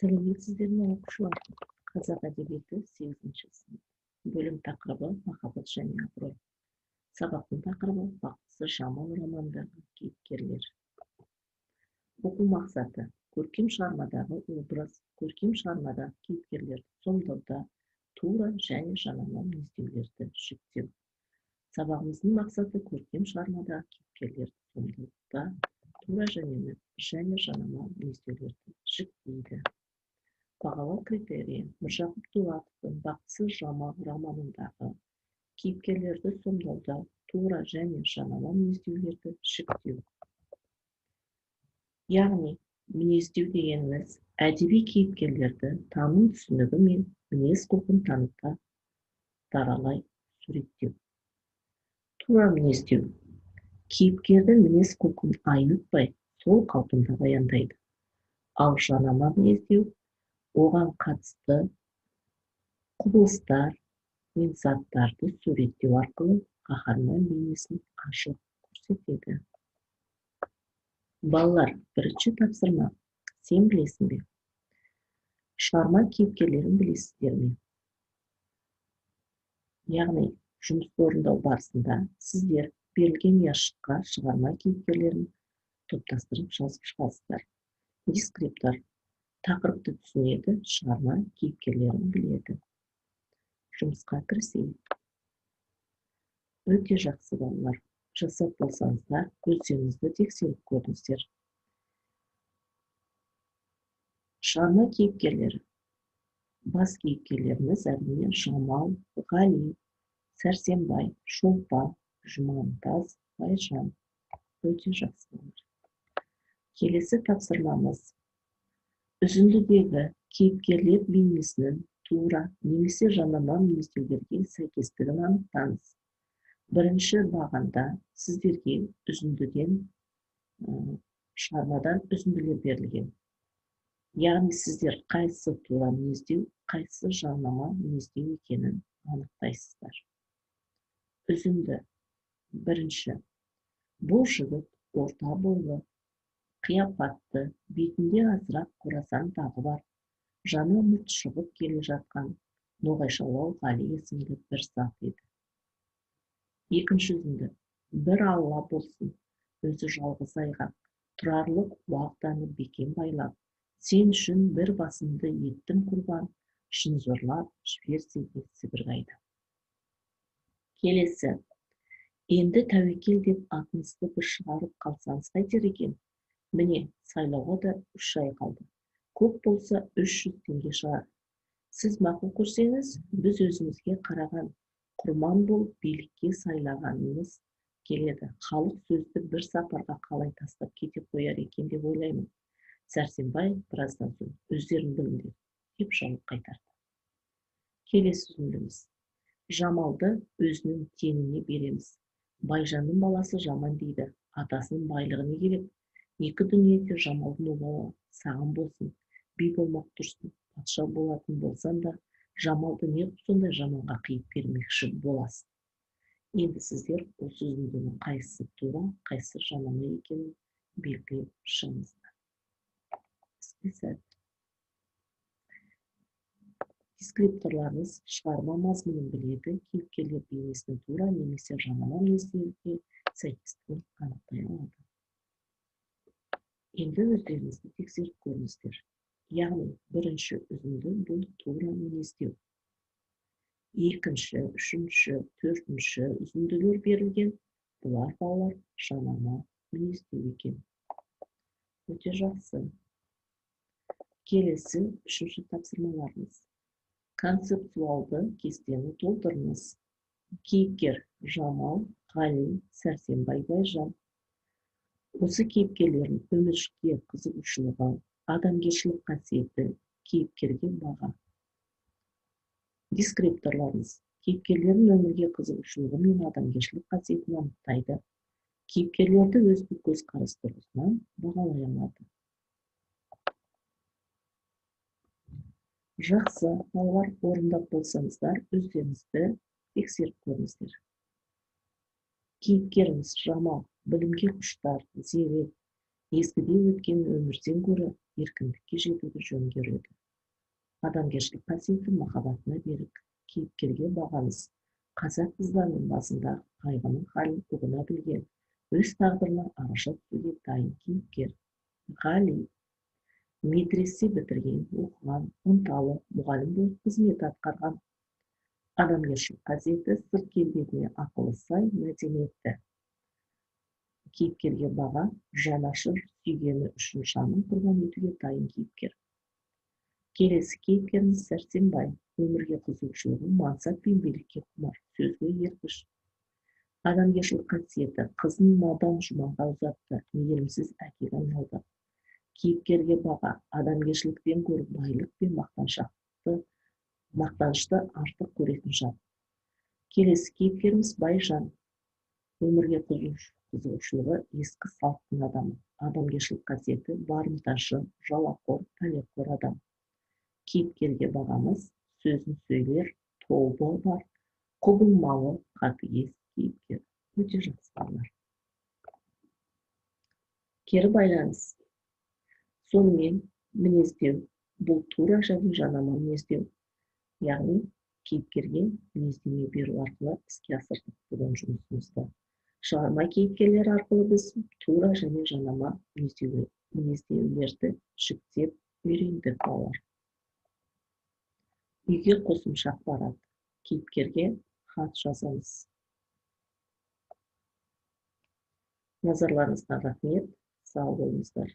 Сәлеметсіздер ме оқушылар? Қазақ әдебиеті 8-ші сынып. Бөлім тақырыбы махаббат және абырой. Сабақтың тақырыбы бақытсыз жамал романындағы кейіпкерлер. Оқу мақсаты: көркем шығармадағы образ, көркем шығармадағы кейіпкерлерді сомдауда тура және жанама мінездеулерді жіктеу. Сабағымыздың мақсаты көркем шығармадағы кейіпкерлерді сомдауда тура және жанама мінездеулерді жіктейді. Бағалау критерийі: Міржақып Дулатовтың «Бақытсыз жамал» романындағы кейіпкерлерді сомдауда тура және жанама мінездеулерді жіктеу. Яғни, мінездеу дегеніміз әдеби кейіпкерлерді таным түсінігі мен мінез құлқын таныта даралай суреттеу. Тура мінездеу: кейіпкердің мінез құлқын айнытпай, сол қалпында баяндайды. Ал жанама мінездеу оған қатысты құбылыстар мен заттарды суреттеу арқылы қаһарман бейнесін ашып көрсетеді. Балалар, бірінші тапсырма. Сен білесің бе? Шығарма кейіпкерлерін білесіздер ме? Яғни, жұмыс орындау барысында сіздер берілген ящикқа шығарма кейіпкерлерін топтастырып жазып шығасыздар. Дескриптор тақырыпты түсінеді, шығарма кейіпкерлерін біледі. Жұмысқа кірісейік. Өте жақсы балалар. Жасап болсаңыздар, өздеріңізді тексеріп көріңіздер. Шығарма кейіпкерлері. Бас кейіпкерлеріміз әрине Жамал, Ғали, Сәрсенбай, Шолпан, Жұмантаз, Байжан. Өте жақсы балалар. Келесі тапсырмамыз: үзіндідегі кейіпкерлер бейнесінің тура немесе жанама мінездеулерге сәйкестігін анықтаңыз. Бірінші бағанда сіздерге үзіндіден шығармадан үзінділер берілген. Яғни сіздер қайсысы тура мінездеу, қайсысы жанама мінездеу екенін анықтайсыздар. Үзінді. Бірінші: бұл жігіт орта бойлы, қияпатты, бетінде азырақ қорасан тағы бар, жаны ұмыт шығып келе жатқан ноғайшалау Ғали есімді бір зат еді. Екінші үзінді: бір алла болсын, өзі жалғыз айғақ, тұрарлық уағданы бекем байлап, сен үшін бір басымды еттім құрбан, шын зорлап жіберсе де Сібір қайда. Келесі: енді тәуекел деп атыңызды бір шығарып қалсаңыз қайтер екен? Міне, сайлауға да 3 ай қалды. Көп болса 300 теңге шығар. Сіз мақұл көрсеңіз, біз өзімізге қараған құрман болып билікке сайлағанымыз келеді. Халық сөзді бір сапарға қалай тастап кете қояр екен деп ойлаймын. Сәрсенбай біраздан соң өздерің біліңдер деп жауап қайтарды. Келесі үзіндіміз: Жамалды өзінің теңіне береміз. Байжанның баласы жаман дейді, атасының байлығы не керек? Екі дүниеде Жамалдың обалы саған болсын, би болмақ тұрсын, патша болатын болсан да, Жамалды не сондай жаманға қиып бермекші боласың. Енді сіздер осы үзіндінің қайсысы тура, қайсысы жанама екенін белгілеп шығыңыздар. Дескрипторларыңыз шығарма мазмұнын біледі, кейіпкерлер бейнесінің тура немесе жанама мінездеуге сәйкестігін анықтай алады. Енді өздеріңізді тексеріп көріңіздер. Яғни, бірінші үзінді бұл тура мінездеу. Екінші, үшінші, төртінші үзінділер берілген. Бұлар балалар жанама мінездеу екен. Өте жақсы. Келесі үшінші тапсырмаларымыз. Концептуалды кестені толтырыңыз. Кейіпкер Жамал, Ғали, Сәрсенбай, Байжан. Осы кейіпкерлердің өміршікке қызығушылығы, адамгершілік қасиеті, кейіпкерге баға. Дескрипторларыңыз кейіпкерлердің өмірге қызығушылығы мен адамгершілік қасиетін анықтайды. Кейіпкерлерді өзге көзқарас тұрғысынан бағалай алады. Жақсы, балалар, орындап болсаңыздар, өздеріңізді тексеріп көріңіздер. Кейіпкеріміз Жамал білімге құштар, зерек, езгіде өткен өмірден гөрі еркіндікке жетуді жөн көреді. Адамгершілік қасиеті махаббатына берік кейіпкерге бағамыз. Қазақ қыздарының басында қайғының халін ұғына білген, өз тағдырына араша түсуге дайын кейіпкер. Ғали медресе бітірген, оқыған, ынталы, мұғалім болып қызмет атқарған. Адамгершілік қасиеті сырт келбетіне ақылы сай, мәдениетті. Кейіпкерге баға, жанашыр, сүйгені үшін жанын құрбан етуге дайын кейіпкер. Келесі кейіпкеріміз Сәрсенбай. Өмірге қызығушылығы, мансап пен билікке құмар, сөзге ергіш. Адамгершілік қасиеті қызын надан жұманға ұзатты, мейірімсіз әкеге айналды. Кейіпкерге баға, адамгершіліктен гөрі байлық пен мақтанышты артық көретін жан. Келесі кейіпкеріміз Байжан. Өмірге қызығушылығы, ескі салттың адамы. Адамгершілік қасиеті барымташы, жалақор, пәлеқор адам. Кейіпкерге бағамыз, сөзін сөйлер, тобы бар, құбылмалы, қатыгез кейіпкер. Өте жақсы балалар. Кері байланыс. Сонымен мінездеу. Бұл тура және жанама мінездеу. Яғни кейіпкерге мінездеме беру арқылы іске асырдық бүгін жұмысымызды. Шығарма кейіпкерлер арқылы біз тура және жанама мінездеулерді жіктеп үйрендік балалар. Үйге қосымша ақпарат. Кейіпкерге хат жазамыз. Назарларыңызға рахмет. Сау болыңыздар.